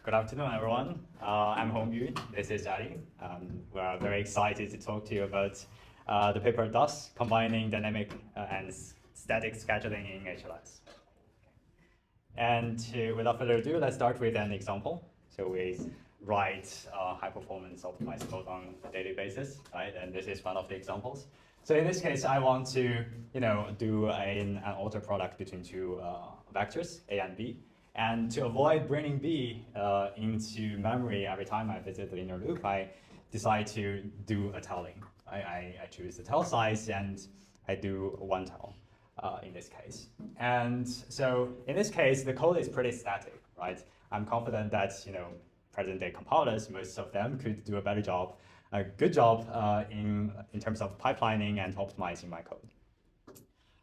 Good afternoon, everyone. I'm Hongyu. This is Jianyi. We're very excited to talk to you about the paper DASS, combining dynamic and static scheduling in HLS. And without further ado, let's start with an example. So we write high-performance optimized code on a daily basis, right? And this is one of the examples. So in this case, I want to, do an order product between two vectors, A and B. And to avoid bringing B into memory every time I visit the linear loop, I decide to do a telling. I choose the tell size and I do one tell in this case. And so in this case, the code is pretty static, right? I'm confident that present-day compilers, most of them could do a better job, a good job in terms of pipelining and optimizing my code.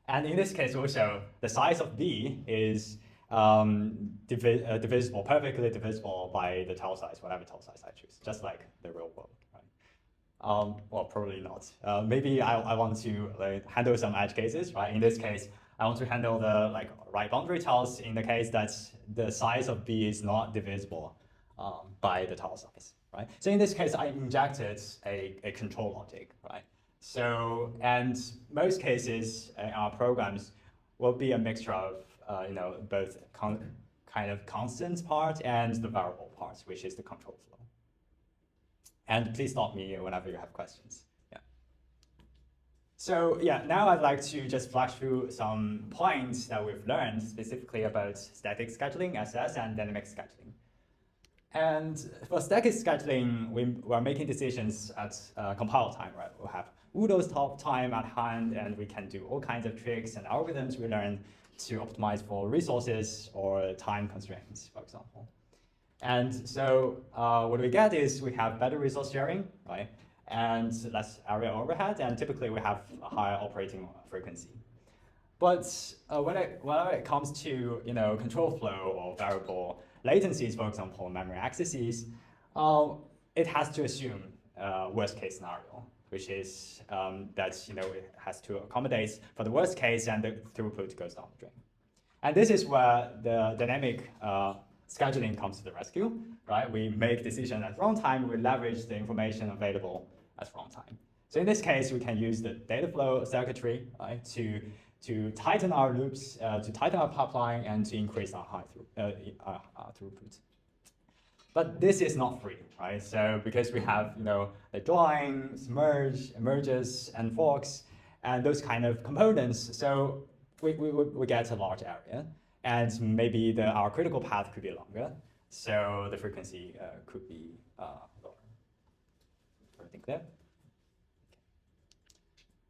And in this case also, the size of B is divisible, perfectly divisible by the tell size, whatever tell size I choose, just like the real world, right? Well, probably not. Maybe I want to handle some edge cases, right? In this case, I want to handle the right boundary tells in the case that the size of B is not divisible by the tell size, right? So in this case, I injected a control logic, right? So, and most cases in our programs will be a mixture of both kind of constant part and the variable part, which is the control flow. And please stop me whenever you have questions. Yeah. So yeah, now I'd like to just flash through some points that we've learned specifically about static scheduling, SS, and dynamic scheduling. And for static scheduling, we're making decisions at compile time, right? We'll have Udo's top time at hand, and we can do all kinds of tricks and algorithms we learned to optimize for resources or time constraints, for example. And so what we get is we have better resource sharing, right? And less area overhead, and typically we have a higher operating frequency. But when it comes to control flow or variable latencies, for example, memory accesses, it has to assume worst case scenario, which is that it has to accommodate for the worst case and the throughput goes down the drain. And this is where the dynamic scheduling comes to the rescue, right? We make decisions at runtime, we leverage the information available at runtime. So in this case, we can use the data flow circuitry, right, to tighten our loops, to tighten our pipeline, and to increase our throughput. But this is not free, right? So because we have the joins, merges, and forks, and those kind of components, so we get a large area, and maybe our critical path could be longer, so the frequency could be lower. Everything clear? Okay.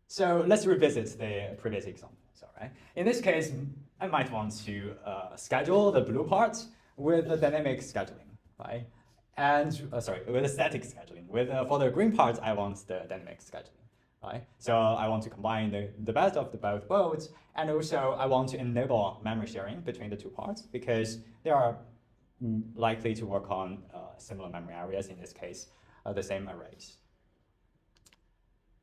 So let's revisit the previous example. Right? In this case, I might want to schedule the blue part with the dynamic scheduling, right? And with the static scheduling. For the green part, I want the dynamic scheduling, right? So I want to combine the best of the both worlds, and also I want to enable memory sharing between the two parts because they are likely to work on similar memory areas. In this case, the same arrays.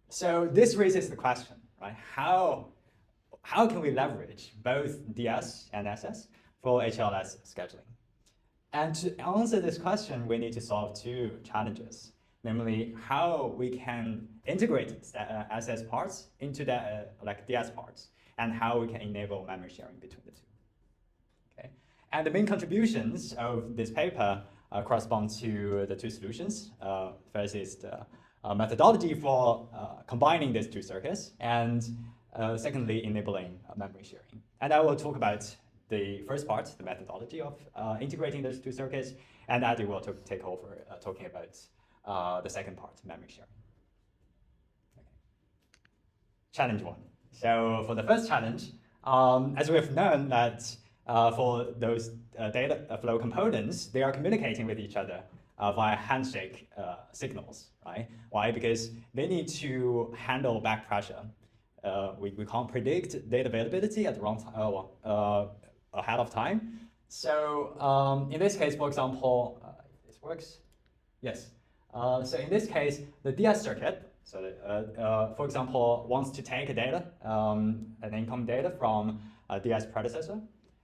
So this raises the question, right? How can we leverage both DS and SS for HLS scheduling? And to answer this question, we need to solve two challenges, namely how we can integrate SS parts into the DS parts, and how we can enable memory sharing between the two. Okay? And the main contributions of this paper correspond to the two solutions. First is the methodology for combining these two circuits, and secondly, enabling memory sharing. And I will talk about the first part, the methodology of integrating those two circuits, and Adi will take over talking about the second part, memory sharing. Okay. Challenge one. So for the first challenge, as we have known that for those data flow components, they are communicating with each other via handshake signals, right? Why? Because they need to handle back pressure. We can't predict data availability at runtime ahead of time. So in this case, for example, this works. Yes. So in this case, the DS circuit, for example, wants to take data, an income data from a DS predecessor,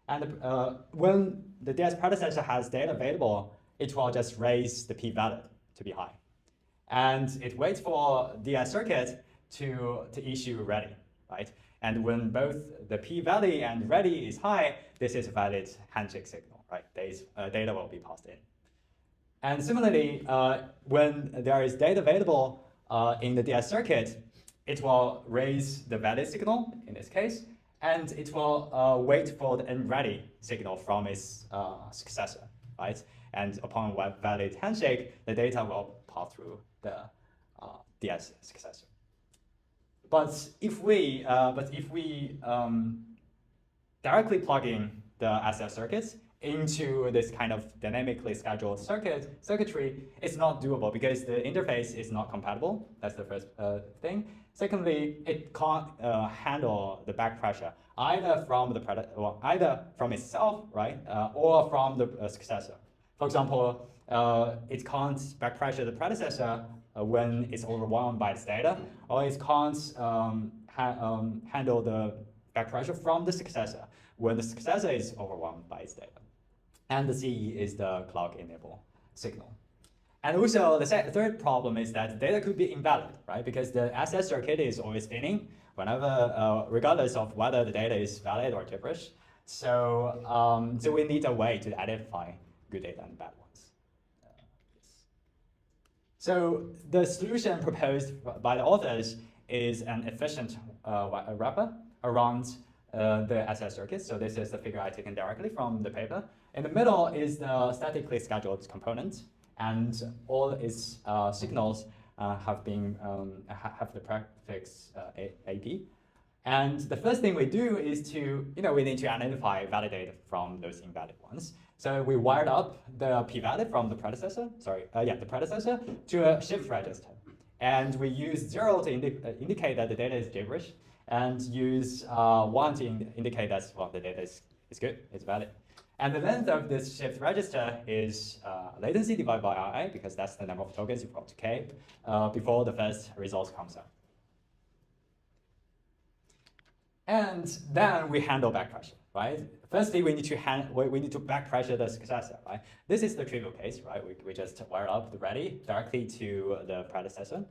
and when the DS predecessor has data available, it will just raise the p-value to be high. And it waits for the circuit to issue ready, right? And when both the p-value and ready is high, this is a valid handshake signal, right? Data will be passed in. And similarly, when there is data available in the DASS circuit, it will raise the valid signal in this case, and it will wait for the ready signal from its successor, right? And upon valid handshake, the data will pass through the DASS successor. But if we directly plug in the SF circuits into this kind of dynamically scheduled circuitry, it's not doable because the interface is not compatible. That's the first thing. Secondly, it can't handle the back pressure either from itself, right, or from the successor. For example, it can't back pressure the predecessor when it's overwhelmed by its data, or it can't handle the back pressure from the successor when the successor is overwhelmed by its data. And the CE is the clock enable signal. And also the third problem is that data could be invalid, right? Because the SS circuit is always spinning whenever, regardless of whether the data is valid or gibberish. So, so we need a way to identify good data and bad ones. So the solution proposed by the authors is an efficient wrapper around the SS circuit. So this is the figure I taken directly from the paper. In the middle is the statically scheduled component, and all its signals have the prefix AP. And the first thing we do is to, we need to identify valid data from those invalid ones. So we wired up the p-value from the predecessor, the predecessor to a shift register. And we use 0 to indicate that the data is gibberish, and use 1 to indicate that, well, the data is good, it's valid. And the length of this shift register is latency divided by I, because that's the number of tokens you've got to keep before the first result comes out. And then we handle back pressure, right? Firstly, we need to back pressure the successor, right? This is the trivial case, right? We just wire up the ready directly to the predecessor.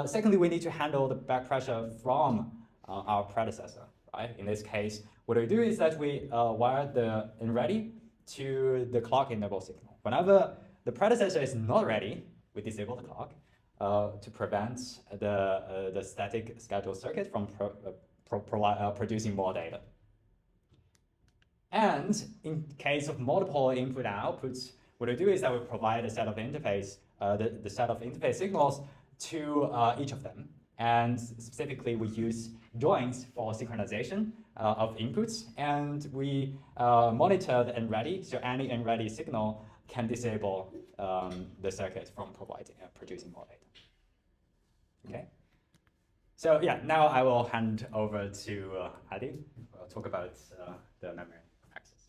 Secondly, we need to handle the back pressure from our predecessor, right? In this case, what we do is that we wire the ready to the clock enable signal. Whenever the predecessor is not ready, we disable the clock to prevent the static scheduled circuit from producing more data. And in case of multiple input and outputs, what we do is that we provide a set of interface, the set of interface signals to each of them. And specifically, we use joins for synchronization of inputs, and we monitor the unready. So any unready signal can disable the circuit from producing more data. Okay. So yeah, now I will hand over to Adi. We'll talk about the memory access.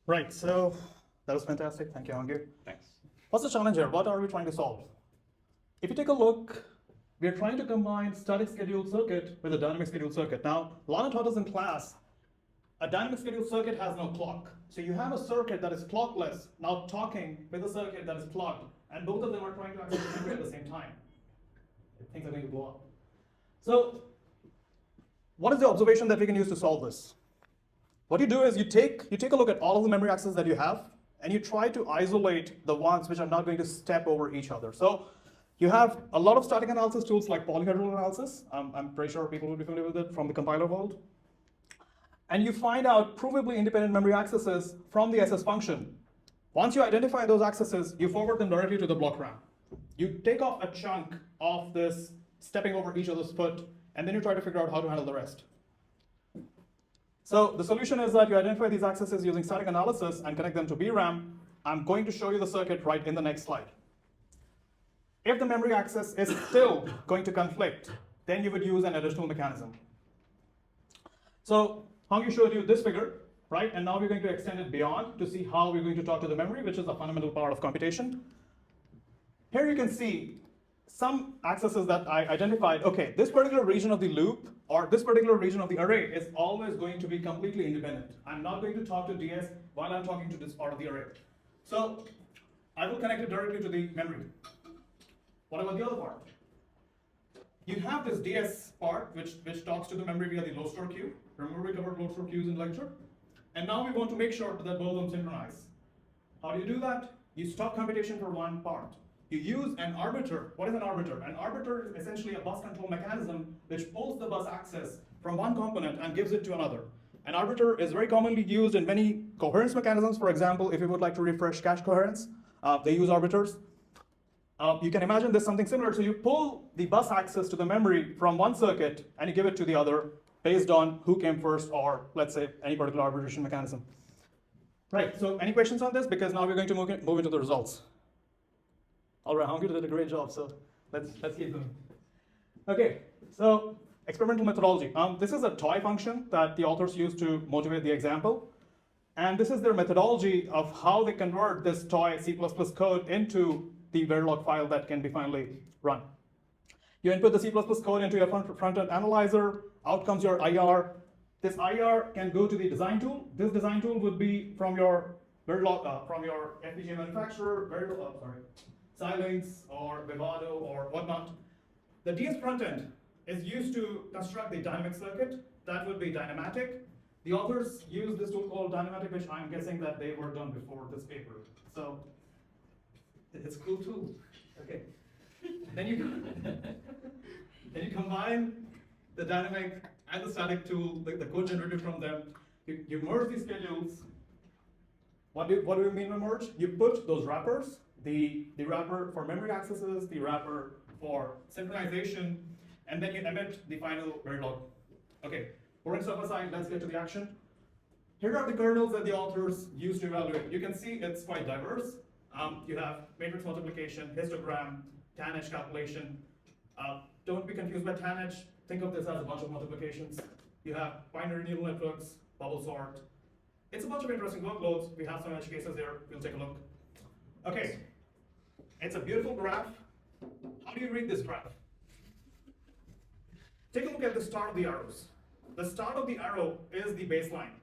Right. So that was fantastic. Thank you, Hongyu. Thanks. What's the challenge here? What are we trying to solve? If you take a look, we are trying to combine static scheduled circuit with a dynamic scheduled circuit. Now, Lana taught us in class, a dynamic scheduled circuit has no clock. So you have a circuit that is clockless, now talking with a circuit that is clocked, and both of them are trying to access memory at the same time. Things are going to blow up. So what is the observation that we can use to solve this? What you do is you take a look at all of the memory access that you have, and you try to isolate the ones which are not going to step over each other. So you have a lot of static analysis tools like polyhedral analysis. I'm pretty sure people will be familiar with it from the compiler world. And you find out provably independent memory accesses from the SS function. Once you identify those accesses, you forward them directly to the block RAM. You take off a chunk of this stepping over each other's foot, and then you try to figure out how to handle the rest. So the solution is that you identify these accesses using static analysis and connect them to VRAM. I'm going to show you the circuit right in the next slide. If the memory access is still going to conflict, then you would use an additional mechanism. So Hongyu showed you this figure, right? And now we're going to extend it beyond to see how we're going to talk to the memory, which is a fundamental part of computation. Here you can see some accesses that I identified. Okay, this particular region of the loop or this particular region of the array is always going to be completely independent. I'm not going to talk to DS while I'm talking to this part of the array. So I will connect it directly to the memory. What about the other part? You have this DS part, which talks to the memory via the load store queue. Remember we covered load store queues in lecture? And now we want to make sure that both of them synchronize. How do you do that? You stop computation for one part. You use an arbiter. What is an arbiter? An arbiter is essentially a bus control mechanism which pulls the bus access from one component and gives it to another. An arbiter is very commonly used in many coherence mechanisms. For example, if you would like to refresh cache coherence, they use arbiters. You can imagine this something similar. So you pull the bus access to the memory from one circuit and you give it to the other based on who came first, or let's say any particular arbitration mechanism. Right, so any questions on this? Because now we're going to move into the results. All right, Hongyu did a great job, so let's keep going. Okay, so experimental methodology. This is a toy function that the authors use to motivate the example. And this is their methodology of how they convert this toy C++ code into the Verilog file that can be finally run. You input the C++ code into your front-end analyzer, out comes your IR. This IR can go to the design tool. This design tool would be from your Verilog, from your FPGA manufacturer, Xilinx or Vivado or whatnot. The DS front-end is used to construct the dynamic circuit. That would be Dynamatic. The authors use this tool called Dynamatic, which I'm guessing that they worked on before this paper. So it's a cool tool. Okay. Then you combine the dynamic and the static tool, the code generated from them. You merge these schedules. What do we mean by merge? You put those wrappers, the wrapper for memory accesses, the wrapper for synchronization, and then you emit the final Verilog. Okay, boring stuff aside, let's get to the action. Here are the kernels that the authors use to evaluate. You can see it's quite diverse. You have matrix multiplication, histogram, tanh calculation. Don't be confused by tanh. Think of this as a bunch of multiplications. You have binary neural networks, bubble sort. It's a bunch of interesting workloads. We have some edge cases there. We'll take a look. Okay, it's a beautiful graph. How do you read this graph? Take a look at the start of the arrows. The start of the arrow is the baseline,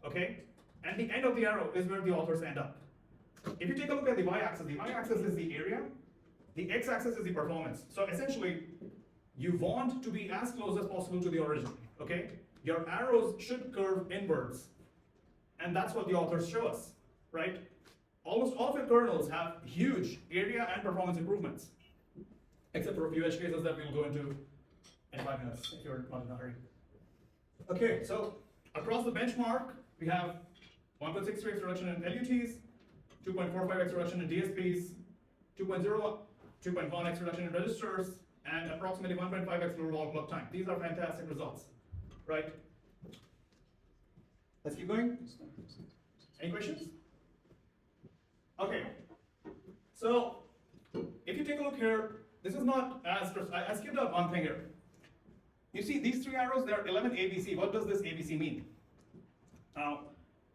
okay? And the end of the arrow is where the authors end up. If you take a look at the y-axis is the area, the x-axis is the performance. So essentially, you want to be as close as possible to the origin, okay? Your arrows should curve inwards. And that's what the authors show us, right? Almost all of your kernels have huge area and performance improvements, except for a few edge cases that we'll go into in 5 minutes if you're not in a hurry. Okay, so across the benchmark, we have 1.63x reduction in LUTs, 2.45x reduction in DSPs, 2.1x reduction in registers, and approximately 1.5x lower log clock time. These are fantastic results, right? Let's keep going. Any questions? Okay. So if you take a look here, this is not as I skipped out one thing here. You see these three arrows, they're 11 ABC. What does this ABC mean? Now,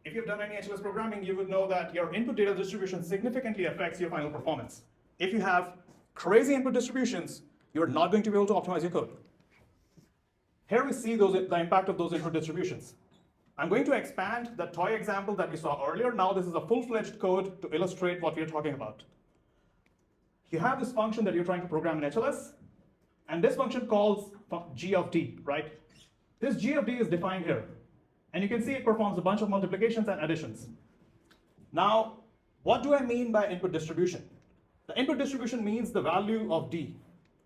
if you've done any HLS programming, you would know that your input data distribution significantly affects your final performance. If you have crazy input distributions, you're not going to be able to optimize your code. Here we see the impact of those input distributions. I'm going to expand the toy example that we saw earlier. Now this is a full-fledged code to illustrate what we're talking about. You have this function that you're trying to program in HLS, and this function calls g of d, right? This g of d is defined here. And you can see it performs a bunch of multiplications and additions. Now, what do I mean by input distribution? The input distribution means the value of d,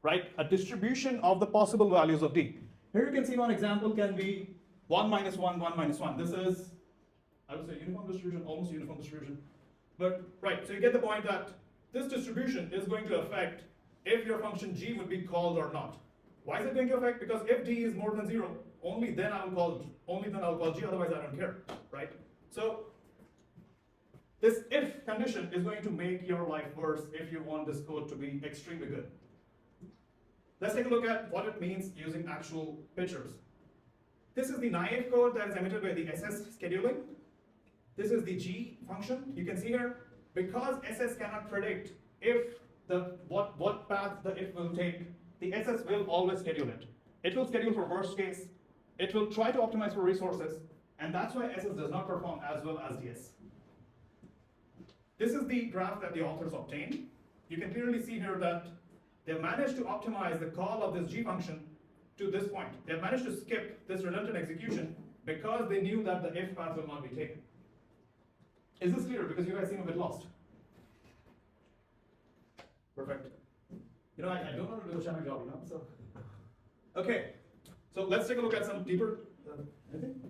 right? A distribution of the possible values of d. Here you can see one example can be 1 minus 1, 1 minus 1. This is, I would say, uniform distribution, almost uniform distribution. But, right, so you get the point that this distribution is going to affect if your function g would be called or not. Why is it going to affect? Because if d is more than 0, only then I'll call g, otherwise I don't care, right? So this if condition is going to make your life worse if you want this code to be extremely good. Let's take a look at what it means using actual pictures. This is the naive code that is emitted by the SS scheduling. This is the G function. You can see here, because SS cannot predict if what path the if will take, the SS will always schedule it. It will schedule for worst case. It will try to optimize for resources, and that's why SS does not perform as well as DS. this is the graph that the authors obtained. You can clearly see here that they managed to optimize the call of this G function to this point. They managed to skip this redundant execution because they knew that the if path will not be taken. Is this clear? Because you guys seem a bit lost. Perfect. You know, I don't want to do a shabby job, you know, so. Okay, so let's take a look at some deeper, anything?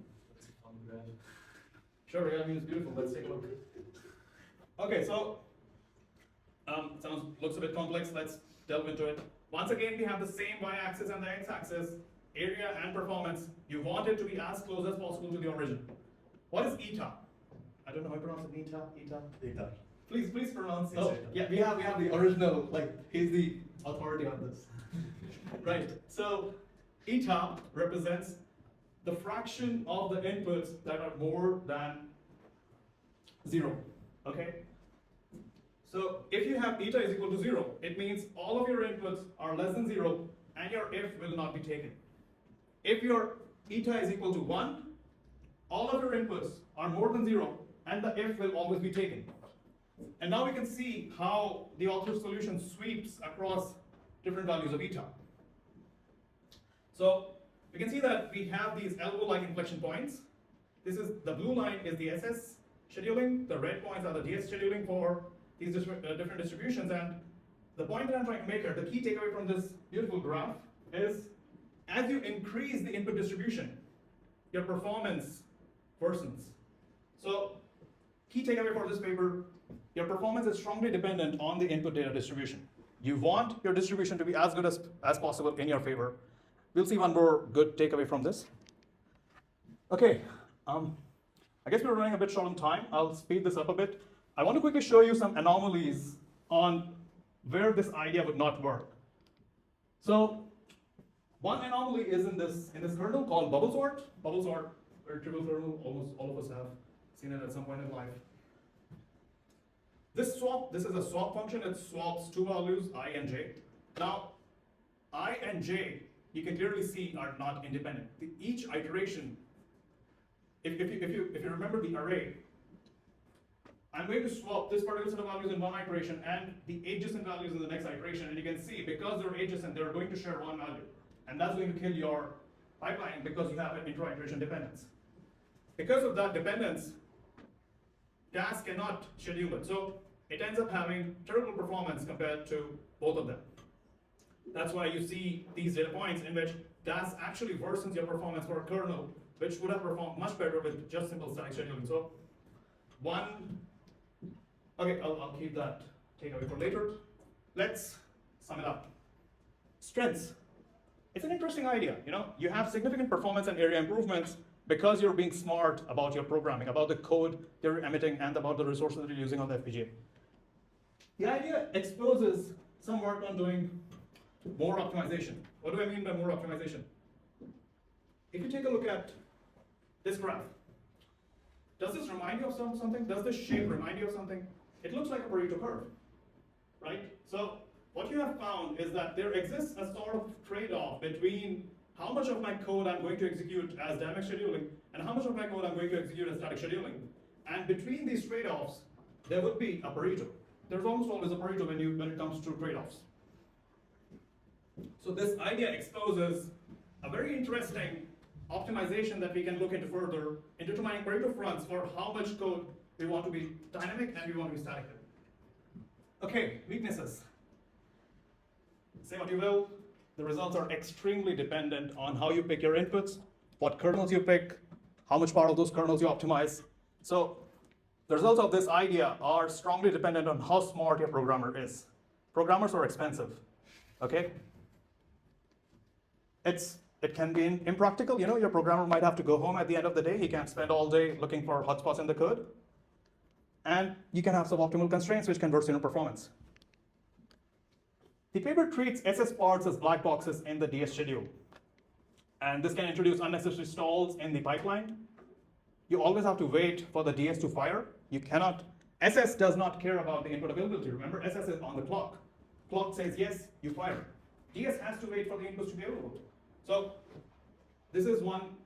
Sure, yeah, I mean, it's beautiful, let's take a look. Okay, so, looks a bit complex, let's delve into it. Once again, we have the same y-axis and the x-axis, area and performance. You want it to be as close as possible to the origin. What is eta? I don't know how to pronounce it, eta. Please pronounce it. Oh, yeah, we have the original, like, he's the authority on this. Right, so eta represents the fraction of the inputs that are more than 0, okay? So if you have eta is equal to 0, it means all of your inputs are less than 0 and your if will not be taken. If your eta is equal to 1, all of your inputs are more than 0 and the if will always be taken. And now we can see how the author's solution sweeps across different values of eta. So we can see that we have these elbow-like inflection points. This is the blue line is the SS scheduling, the red points are the DS scheduling for these different distributions. And the point that I'm trying to make here, the key takeaway from this beautiful graph is as you increase the input distribution, your performance worsens. So key takeaway for this paper, your performance is strongly dependent on the input data distribution. You want your distribution to be as good as possible in your favor. We'll see one more good takeaway from this. Okay, I guess we're running a bit short on time. I'll speed this up a bit. I want to quickly show you some anomalies on where this idea would not work. So one anomaly is in this kernel called bubble sort. Bubble sort, very trivial kernel, almost all of us have seen it at some point in life. This is a swap function. It swaps two values, I and j. Now, I and j, you can clearly see, are not independent. Each iteration, if you remember the array, I'm going to swap this particular set of values in one iteration and the adjacent values in the next iteration. And you can see, because they're adjacent, they're going to share one value. And that's going to kill your pipeline because you have an intra-iteration dependence. Because of that dependence, DASS cannot schedule it. So it ends up having terrible performance compared to both of them. That's why you see these data points in which DASS actually worsens your performance for a kernel, which would have performed much better with just simple static scheduling. So okay, I'll keep that takeaway for later. Let's sum it up. Strengths. It's an interesting idea, you know? You have significant performance and area improvements because you're being smart about your programming, about the code you're emitting, and about the resources that you're using on the FPGA. The idea exposes some work on doing more optimization. What do I mean by more optimization? If you take a look at this graph, does this remind you of something? Does this shape remind you of something? It looks like a Pareto curve, right? So what you have found is that there exists a sort of trade-off between how much of my code I'm going to execute as dynamic scheduling and how much of my code I'm going to execute as static scheduling. And between these trade-offs, there would be a Pareto. There's almost always a Pareto when it comes to trade-offs. So this idea exposes a very interesting optimization that we can look into further in determining Pareto fronts for how much code we want to be dynamic and we want to be static. Okay, weaknesses. Say what you will, the results are extremely dependent on how you pick your inputs, what kernels you pick, how much part of those kernels you optimize. So the results of this idea are strongly dependent on how smart your programmer is. Programmers are expensive, okay? It can be impractical, you know, your programmer might have to go home at the end of the day, he can't spend all day looking for hotspots in the code. And you can have suboptimal constraints which can worsen your performance. The paper treats SS parts as black boxes in the DS schedule. And this can introduce unnecessary stalls in the pipeline. You always have to wait for the DS to fire. You cannot, SS does not care about the input availability. Remember, SS is on the clock. Clock says yes, you fire. DS has to wait for the inputs to be available. So this is one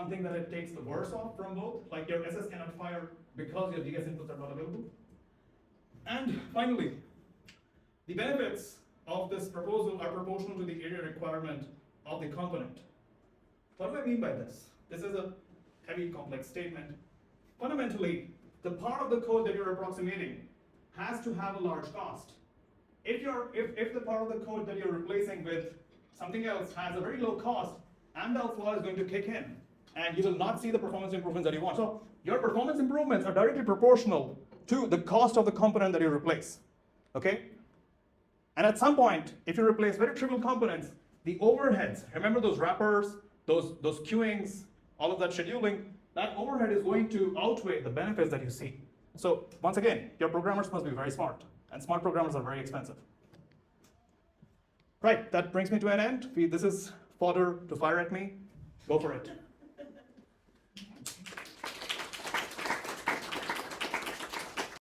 thing that it takes the worst off from both. Like your SS cannot fire because your DS inputs are not available. And finally, the benefits of this proposal are proportional to the area requirement of the component. What do I mean by this? This is a heavy, complex statement. Fundamentally, the part of the code that you're approximating has to have a large cost. If the part of the code that you're replacing with something else has a very low cost, Amdahl's law is going to kick in, and you will not see the performance improvements that you want. So your performance improvements are directly proportional to the cost of the component that you replace. Okay? And at some point, if you replace very trivial components, the overheads, remember those wrappers, those queuings, all of that scheduling, that overhead is going to outweigh the benefits that you see. So once again, your programmers must be very smart, and smart programmers are very expensive. Right, that brings me to an end. This is fodder to fire at me. Go for it.